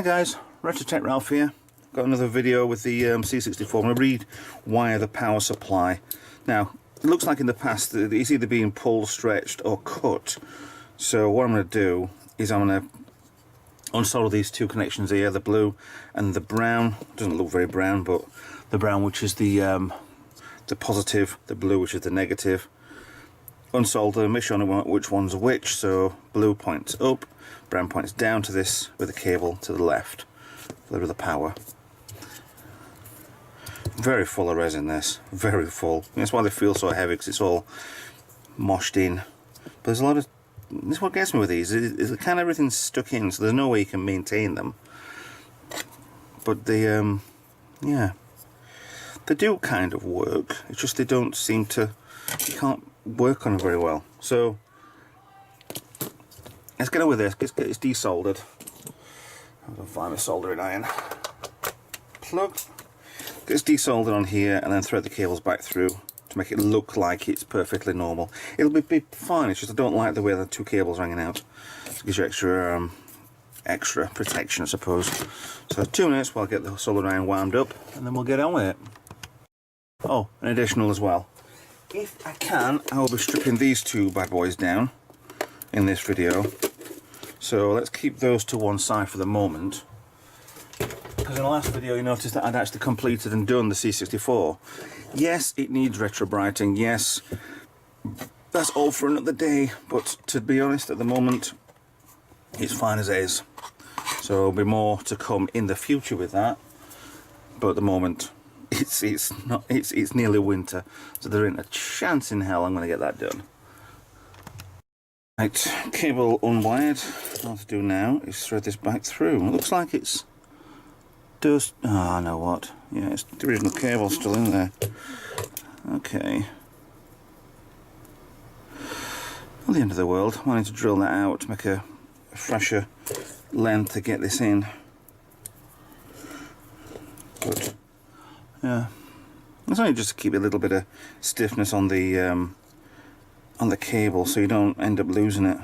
Hi guys, Retro Ralph here. Got another video with the C64. I'm going to rewire the power supply. Now, it looks like in the past that it's either being pulled, stretched or cut. So what I'm going to do is I'm going to unsolder these two connections here, the blue and the brown. Doesn't look very brown, but the brown, which is the positive, the blue, which is the negative. Unsolder, make sure I know which one's which. So blue points up, brown points down to this with the cable to the left for the power. Very full of resin, this, very full. That's why they feel so heavy, because it's all moshed in. But there's a lot of, this is what gets me with these, is kind of everything's stuck in, so there's no way you can maintain them. But they, yeah, they do kind of work. It's just they don't seem to, you can't work on them very well. So let's get on with this. Let's get this desoldered. I'm going to find my soldering iron. Plug. Get this desoldered on here and then thread the cables back through to make it look like it's perfectly normal. It'll be fine, it's just I don't like the way the two cables are hanging out. It gives you extra protection, I suppose. So 2 minutes while I get the soldering iron wound up and then we'll get on with it. Oh, an additional as well. If I can, I will be stripping these two bad boys down in this video. So let's keep those to one side for the moment. Because in the last video you noticed that I'd actually completed and done the C64. Yes, it needs retrobrighting, yes, that's all for another day, but to be honest, at the moment, it's fine as is. So there'll be more to come in the future with that, but at the moment, it's nearly winter, so there ain't a chance in hell I'm going to get that done. Right, cable unwired. What to do now is thread this back through. It looks like it's does. Oh, I know what. Yeah, it's the original cable still in there. Okay. Not the end of the world. I need to drill that out to make a fresher length to get this in. But yeah, it's only just to keep a little bit of stiffness on the cable, so you don't end up losing it.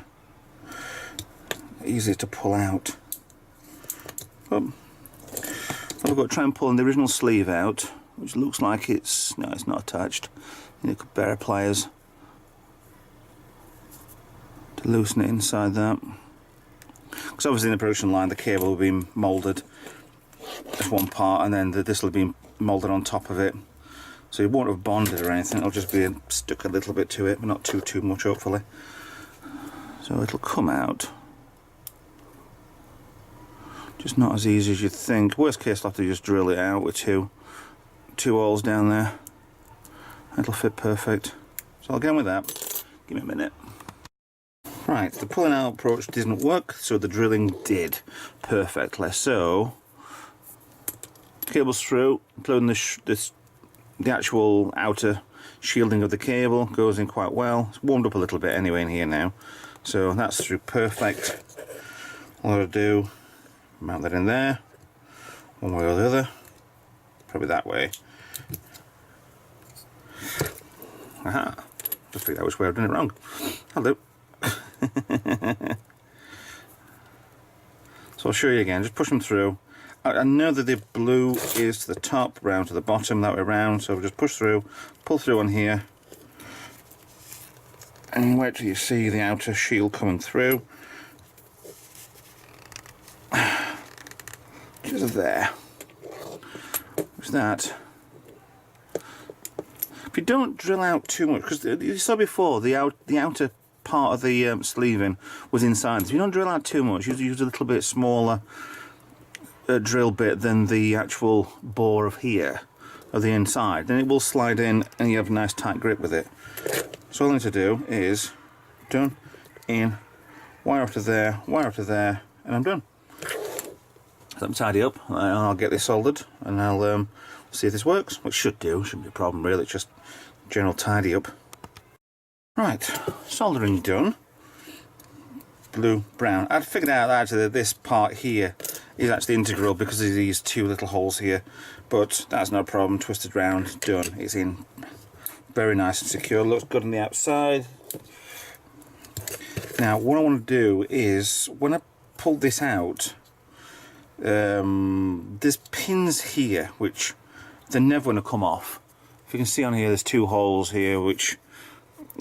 Easy to pull out. But I've got to try and pull the original sleeve out, which looks like it's not attached. You need a pair of pliers to loosen it inside that. Because obviously in the production line the cable will be moulded as one part, and then this will be moulded on top of it. So it won't have bonded or anything, it'll just be stuck a little bit to it, but not too much hopefully. So it'll come out. Just not as easy as you'd think. Worst case, I'll have to just drill it out with two holes down there. It'll fit perfect. So I'll get on with that. Give me a minute. Right, the pulling out approach didn't work, so the drilling did perfectly. So cables through, including the actual outer shielding of the cable goes in quite well. It's warmed up a little bit anyway in here now, so that's through perfect. All I'll do, mount that in there, one way or the other, probably that way. Aha, just figured out which way I've done it wrong. Hello. So I'll show you again, just push them through. I know that the blue is to the top, round to the bottom, that way round, so we'll just push through, pull through on here, and wait till you see the outer shield coming through. Just there. There's that. If you don't drill out too much, because you saw before, the outer part of the sleeving was inside. If you don't drill out too much, use a little bit smaller drill bit than the actual bore of here, of the inside, then it will slide in and you have a nice tight grip with it. So all I need to do is done, in, wire up to there, and I'm done. So I'm tidy up and I'll get this soldered and I'll see if this works, which shouldn't be a problem really, it's just general tidy up. Right, soldering done. Blue, brown. I'd figured out that actually this part here is actually integral because of these two little holes here, but that's no problem. Twisted round, done. It's in very nice and secure. Looks good on the outside. Now what I want to do is, when I pull this out, there's pins here which they're never going to come off. If you can see on here, there's 2 holes here which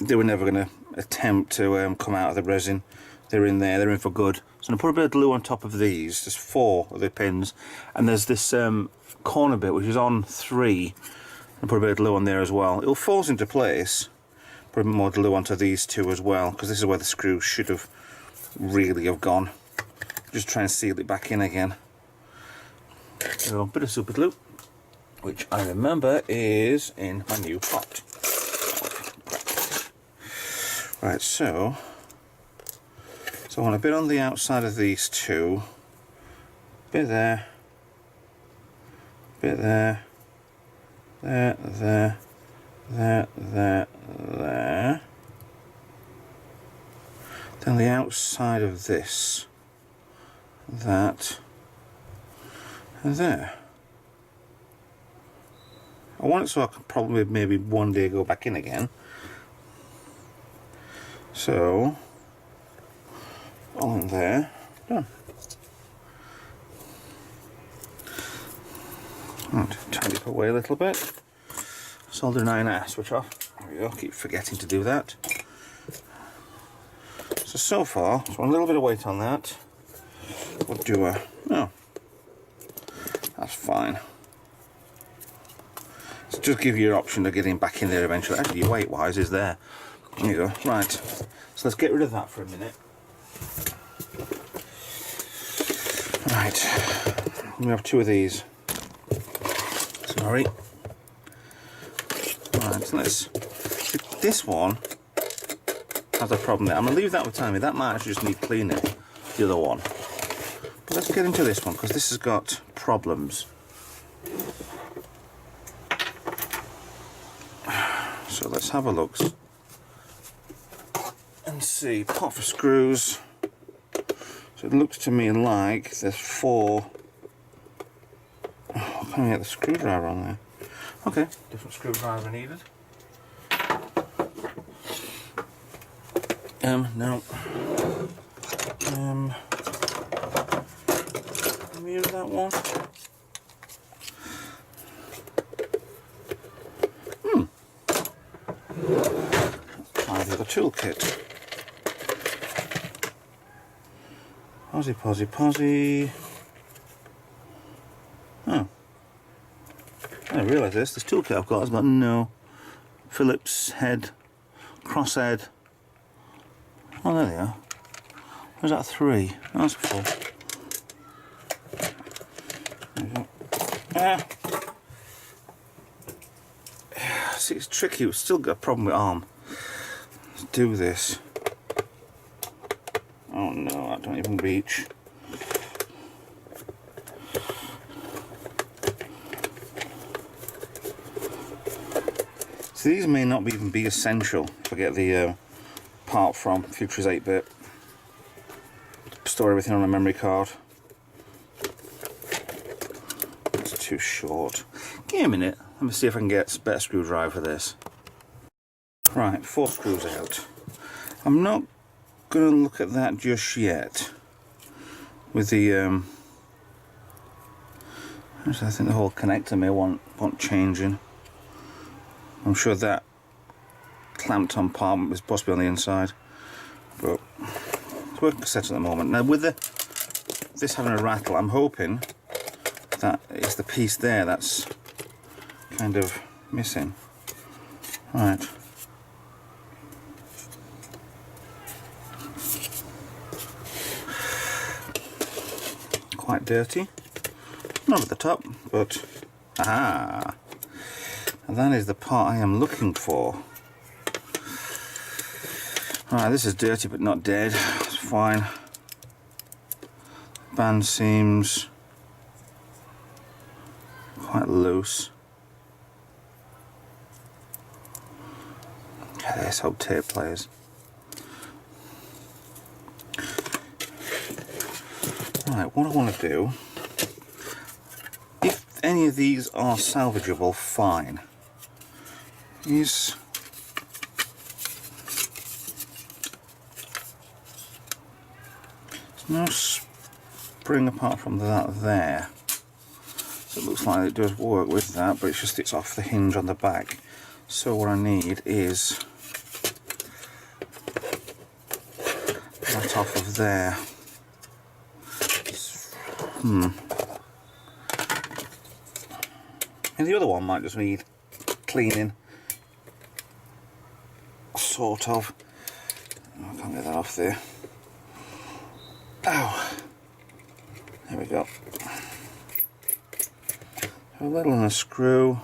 they were never going to attempt to come out of the resin. They're in there, they're in for good. So I'm going to put a bit of glue on top of these. There's 4 of the pins, and there's this corner bit which is on 3. I'll put a bit of glue on there as well. It'll fall into place. Put a bit more glue onto these 2 as well, because this is where the screw should have really have gone. Just try and seal it back in again. So a bit of super glue, which I remember is in my new pot. Right, so I want a bit on the outside of these 2, bit there, bit there, there, there, there, there, there. Then the outside of this, that, and there. I want it so I can probably maybe one day go back in again. So, all in there, done. Right, tidy it away a little bit. Soldering iron, switch off. There we go, keep forgetting to do that. So far, so a little bit of weight on that. We'll do a, oh, that's fine. So just give you an option of getting back in there eventually. Actually, your weight wise is there. There you go, right. So let's get rid of that for a minute. Right, we have 2 of these. Sorry. Right, so let's. This one has a problem there. I'm going to leave that with Tammy. That might actually just need cleaning, the other one. But let's get into this one, because this has got problems. So let's have a look and see. Pot for screws. So it looks to me like there's 4. Oh, I can't get the screwdriver on there. Okay, different screwdriver needed. No. Let me use that one. Try the other toolkit. Posy. Oh. I didn't realise this. This toolkit I've got has got no Phillips head, cross head. Oh, there they are. Where's that 3? Oh, that's 4. There you go. Ah. See, it's tricky. We've still got a problem with arm. Let's do this. Oh no, I don't even reach. So these may not even be essential if I get the part from Future's 8-bit. Store everything on a memory card. It's too short. Give me a minute. Let me see if I can get a better screwdriver for this. Right, 4 screws out. I'm not going to look at that just yet. With the I think the whole connector may want changing. I'm sure that clamped on part is possibly on the inside, but it's working cassette at the moment. Now with this having a rattle, I'm hoping that it's the piece there that's kind of missing. Right. Quite dirty. Not at the top, but aha! And that is the part I am looking for. Alright, this is dirty but not dead. It's fine. Band seems quite loose. Okay, let's hope tape plays. Right, what I want to do, if any of these are salvageable, fine. There's no spring apart from that there. So it looks like it does work with that, but it's off the hinge on the back. So what I need is that off of there. And the other one might just need cleaning, sort of. Oh, I can't get that off there. Oh, there we go. A little on a screw,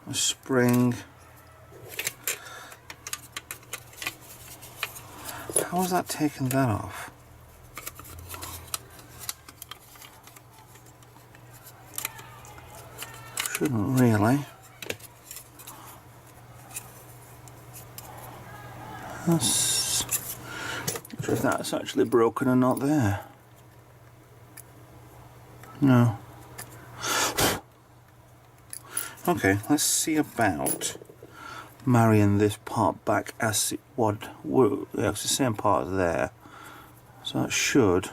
a spring. How was that taking that off? Shouldn't really. That's, not sure if that's actually broken or not there. No. Okay, let's see about marrying this part back as it would. Yeah, it's the same part there. So that should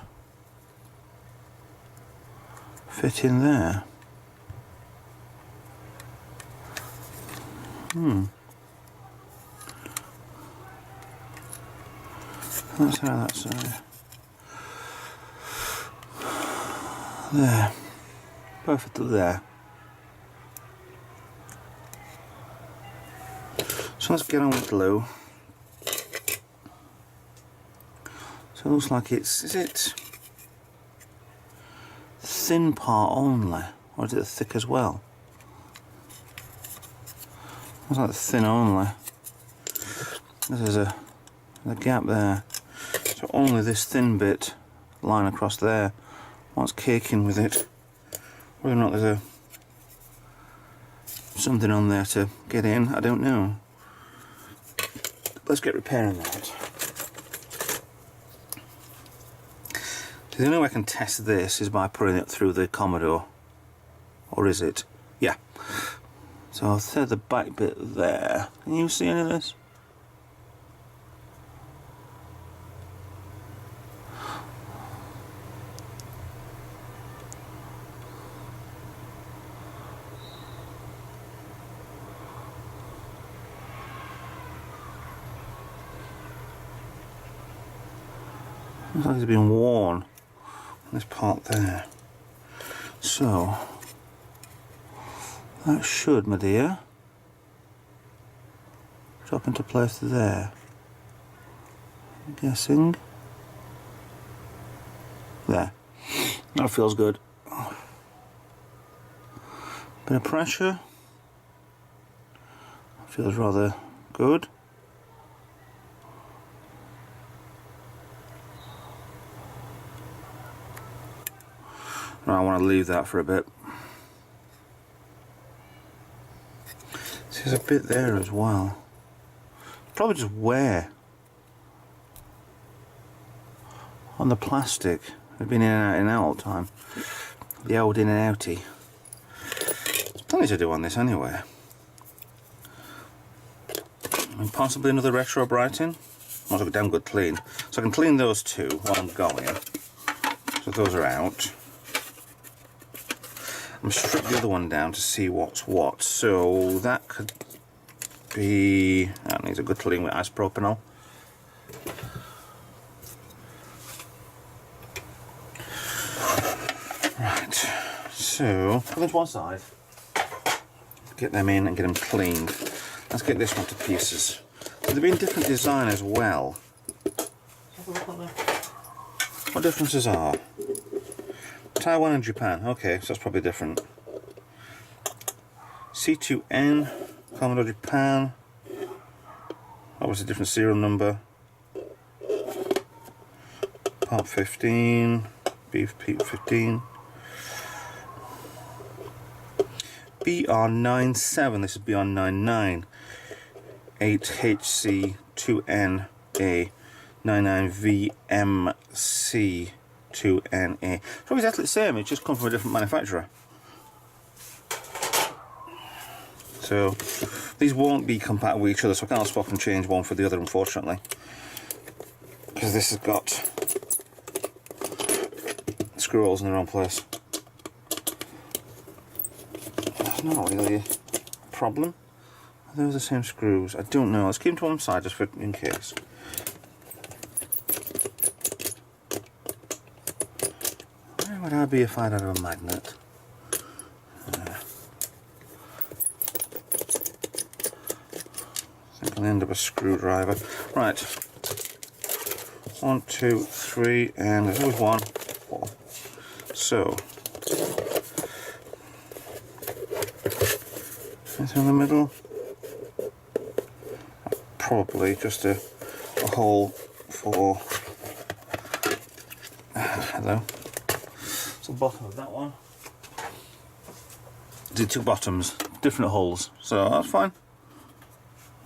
fit in there. That's how that side. There. Perfectly there. So let's get on with glue. So it looks like is it thin part only, or is it thick as well? Looks like thin only. There's a gap there. So only this thin bit line across there. What's caking with it? Whether or not there's something on there to get in, I don't know. Let's get repairing that. The only way I can test this is by putting it through the Commodore. Or is it? Yeah. So I'll thread the back bit there. Can you see any of this? Looks like it's been worn, this part there. So, that should, my dear, drop into place there. I'm guessing. There. That feels good. Bit of pressure. Feels rather good. I want to leave that for a bit. There's a bit there as well. Probably just wear on the plastic. I've been in and out all the time. The old in and outy. There's plenty to do on this anyway. And possibly another retro brighten. Might have a damn good clean. So I can clean those two while I'm going. So those are out. I'm going to strip the other one down to see what's what. So that could be... that needs a good clean with isopropanol. Right, so put them to one side. Get them in and get them cleaned. Let's get this one to pieces. So they've been different design as well. What differences are? Taiwan and Japan, okay, so that's probably different. C2N, Commodore Japan. Obviously different serial number. Part 15, B15. BR97, this is BR99. 8HC2NA. 99VMC2NA. Probably exactly the same, it's just come from a different manufacturer. So these won't be compatible with each other, so I can't swap and change one for the other, unfortunately. Because this has got screw holes in the wrong place. That's not really a problem. Are those the same screws? I don't know. Let's keep them to one side just for in case. Where would I be if I'd had a magnet? I think I'll end up a screwdriver. Right. 1, 2, 3, and there's always 1, 4. So, anything in the middle? Probably just a hole for. Hello. It's the bottom of that one. Did 2 bottoms, different holes, so that's fine.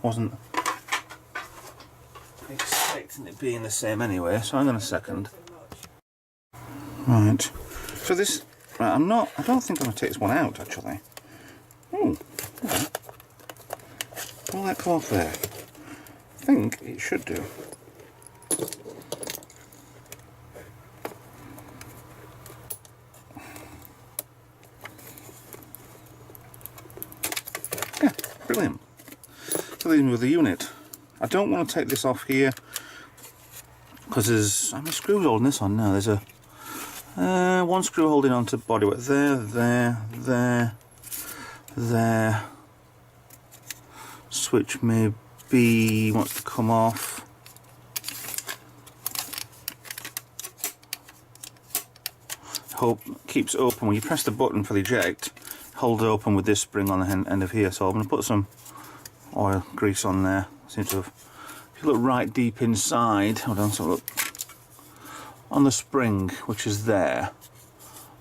Wasn't expecting it being the same anyway, so hang on a second. Right. So this, right, I don't think I'm going to take this one out actually. Oh, okay. Will that come off there? I think it should do. Yeah, brilliant. So leave me with the unit. I don't want to take this off here because there's how many screws holding this on now? There's a 1 screw holding onto bodywork there. Switch maybe wants to come off. Hope keeps open when you press the button for the eject. Hold it open with this spring on the end of here. So I'm going to put some oil grease on there. Seems to have. If you look right deep inside, hold on, so look on the spring, which is there,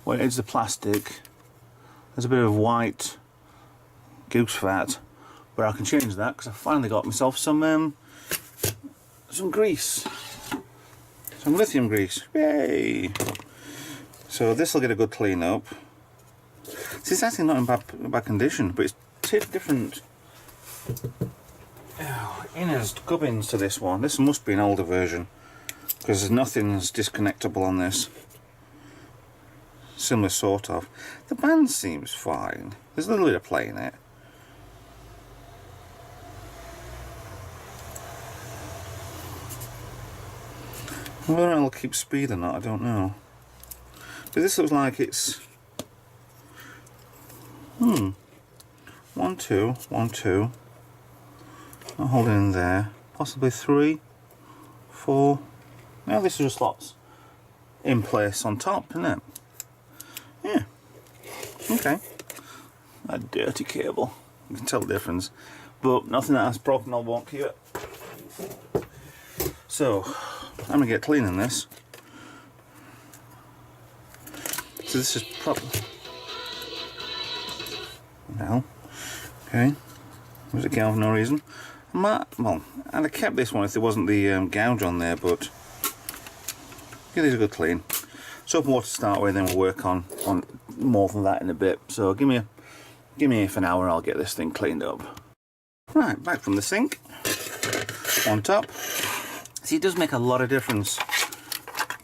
where it's the plastic. There's a bit of white goose fat, but I can change that because I finally got myself some grease, some lithium grease. Yay! So this will get a good clean up. See, it's actually not in bad condition, but it's different inners, gubbins to this one. This must be an older version because nothing's disconnectable on this. Similar sort of. The band seems fine. There's a little bit of play in it. Whether it'll keep speed or not, I don't know. But this looks like it's 1, 2, 1, 2. I'll hold it in there. Possibly 3, 4. Now this is just slots in place on top, isn't it? Yeah. Okay. A dirty cable. You can tell the difference. But nothing that's broken I won't keep it. So I'm gonna get cleaning this. So this is probably well. Okay. There's a gouge for no reason. Well, I'd have kept this one if there wasn't the gouge on there, but give these a good clean. Soap and water to start with, then we'll work on more than that in a bit. So give me half an hour, I'll get this thing cleaned up. Right, back from the sink, on top. See, it does make a lot of difference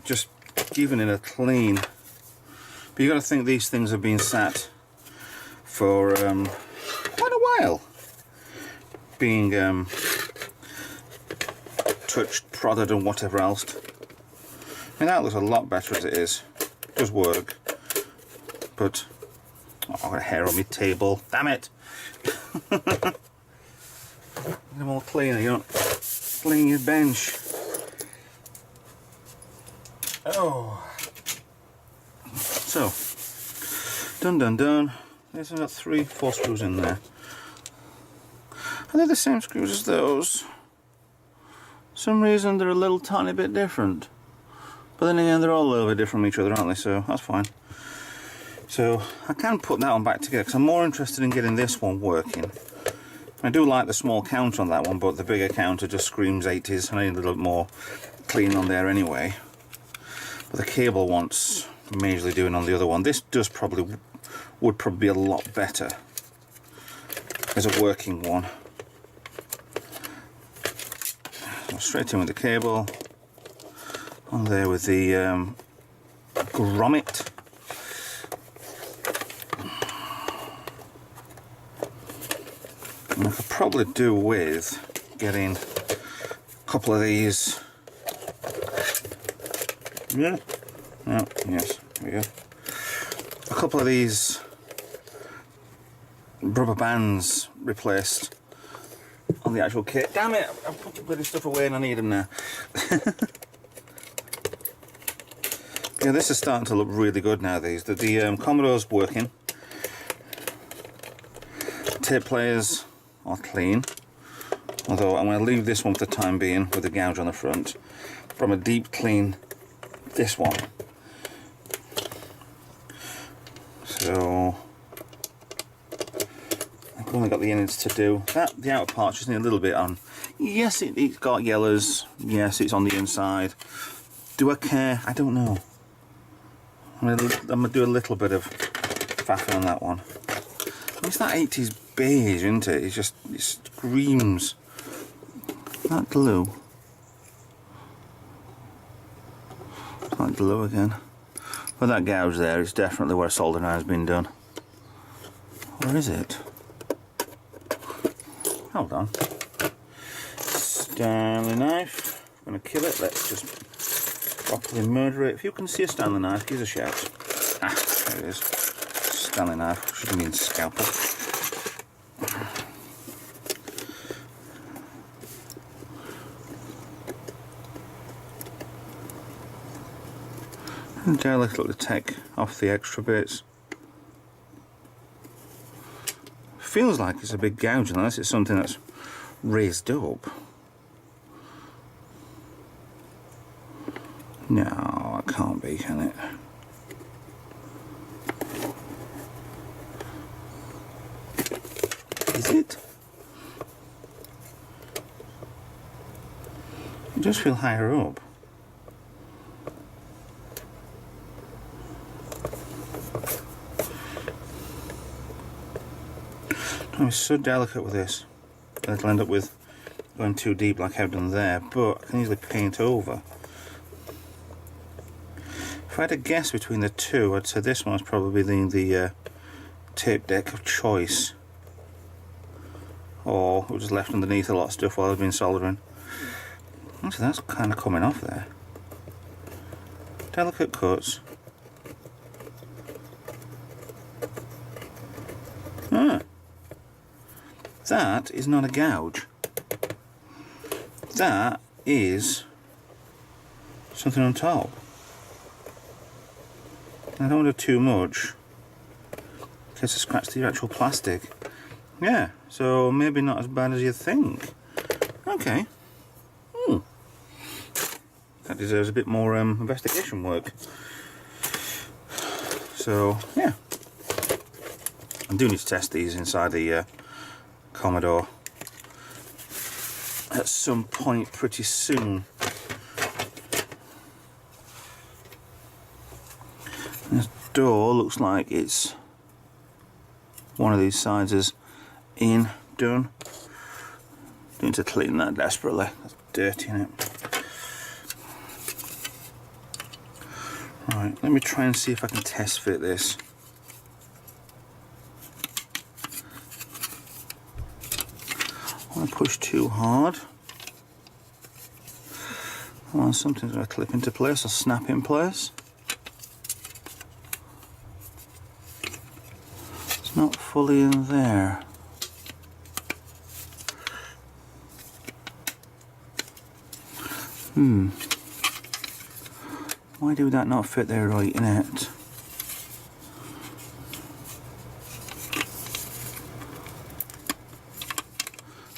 just giving it a clean. But you got to think these things have been sat for quite a while, being touched, prodded, and whatever else. I mean, that looks a lot better as it is. It does work, but oh, I've got a hair on my table. Damn it! Get them all clean. You don't clean your bench. Oh. So, done. There's about 3, 4 screws in there. Are they the same screws as those? For some reason they're a little tiny bit different. But then again, they're all a little bit different from each other, aren't they? So that's fine. So I can put that one back together because I'm more interested in getting this one working. I do like the small counter on that one, but the bigger counter just screams 80s, and I need a little bit more clean on there anyway. But the cable wants majorly doing on the other one. This would probably be a lot better as a working one. So straight in with the cable, on there with the grommet. And I could probably do with getting a couple of these. Yeah. Oh, yes, there we go. A couple of these rubber bands replaced on the actual kit. Damn it! I've put the bloody stuff away and I need them now. Yeah, this is starting to look really good now. The Commodore's working. Tape players are clean, although I'm going to leave this one for the time being with the gouge on the front. From a deep clean this one. So I've only got the innards to do. The outer part just need a little bit on. Yes, it's got yellows. Yes, it's on the inside. Do I care? I don't know. I'm gonna do a little bit of faffing on that one. It's that 80s beige, isn't it? It screams. That glue. It's like glue again. But that gouge there is definitely where soldering has been done. Where is it? Hold on. Stanley knife. I'm gonna kill it. Let's just properly murder it. If you can see a Stanley knife, give us a shout. Ah, there it is. Stanley knife. Should mean scalpel. And delicately to take off the extra bits. Feels like it's a big gouge unless it's something that's raised up. No, it can't be, can it? Is it? It does feel higher up. I'm so delicate with this that it'll end up with going too deep like I've done there, but I can easily paint over. If I had to guess between the two, I'd say this one's probably the tape deck of choice, or it was just left underneath a lot of stuff while I've been soldering. Actually, that's kind of coming off there. Delicate cuts. Ah. That is not a gouge. That is something on top. I don't want to do too much in case I scratch the actual plastic. Yeah, so maybe not as bad as you think. Okay. That deserves a bit more investigation work. So, yeah. I do need to test these inside the Commodore at some point pretty soon. This door looks like it's one of these sides is in done. Need to clean that desperately. There's dirt in it. Right, let me try and see if I can test fit this. I want to push too hard. I want something to clip into place or snap in place. It's not fully in there. Why did that not fit there right in it?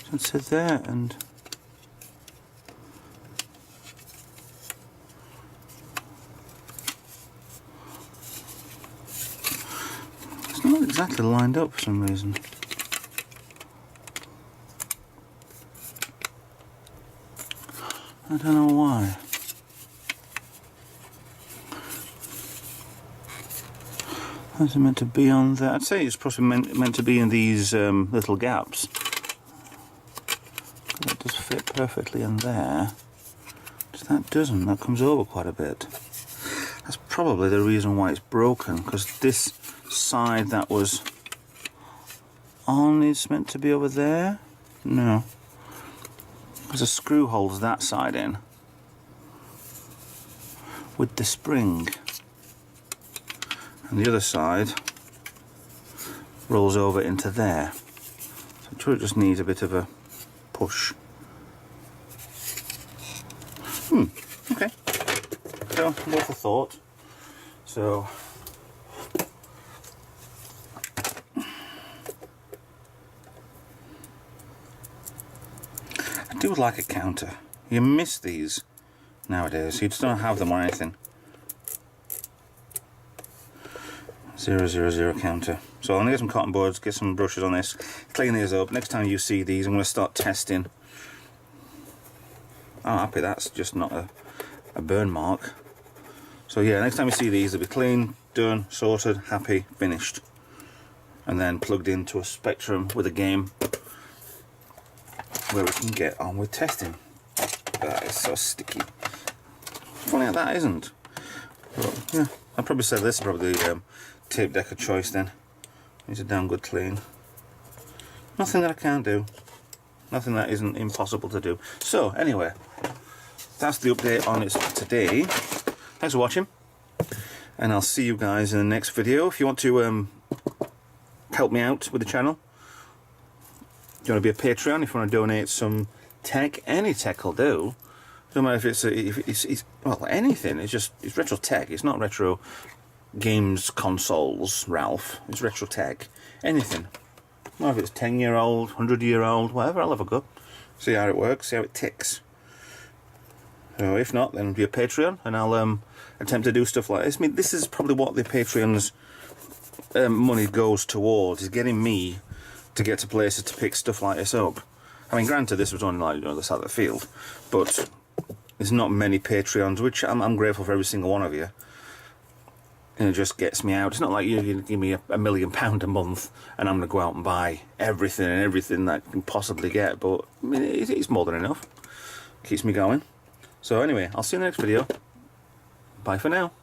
So it said there and it's not exactly lined up for some reason. I don't know why. How's it meant to be on there? I'd say it's probably meant to be in these little gaps. That does fit perfectly in there. Just that doesn't. That comes over quite a bit. That's probably the reason why it's broken, because this side that was on is meant to be over there. No, because a screw holds that side in with the spring, and the other side rolls over into there. So I'm sure it just needs a bit of a push. Okay. So, worth a thought. So, I do like a counter. You miss these nowadays. You just don't have them or anything. 000 counter. So I'm gonna get some cotton buds, get some brushes on this, clean these up. Next time you see these, I'm gonna start testing. I'm happy that's just not a burn mark. So yeah, next time you see these, they'll be clean, done, sorted, happy, finished, and then plugged into a Spectrum with a game where we can get on with testing. That is so sticky. Funny how that isn't. But yeah, I'd probably say this is probably the tape deck of choice then. It's a damn good clean. Nothing that I can't do. Nothing that isn't impossible to do. So anyway, that's the update on it today. Thanks for watching, and I'll see you guys in the next video. If you want to help me out with the channel, if you want to be a Patreon, if you want to donate some tech, any tech will do. No matter if it's well, anything. It's retro tech. It's not retro games, consoles, Ralph. It's retro tech. Anything. Well, if it's 10-year-old, 100-year-old, whatever, I'll have a go. See how it works, see how it ticks. So if not, then be a Patreon, and I'll attempt to do stuff like this. I mean, this is probably what the Patreon's money goes towards, is getting me to get to places to pick stuff like this up. I mean, granted, this was only like, the side of the field, but there's not many Patreons, which I'm grateful for every single one of you. And it just gets me out. It's not like you give me £1 million a month and I'm going to go out and buy everything and everything that I can possibly get, but I mean, it's more than enough. Keeps me going. So anyway, I'll see you in the next video. Bye for now.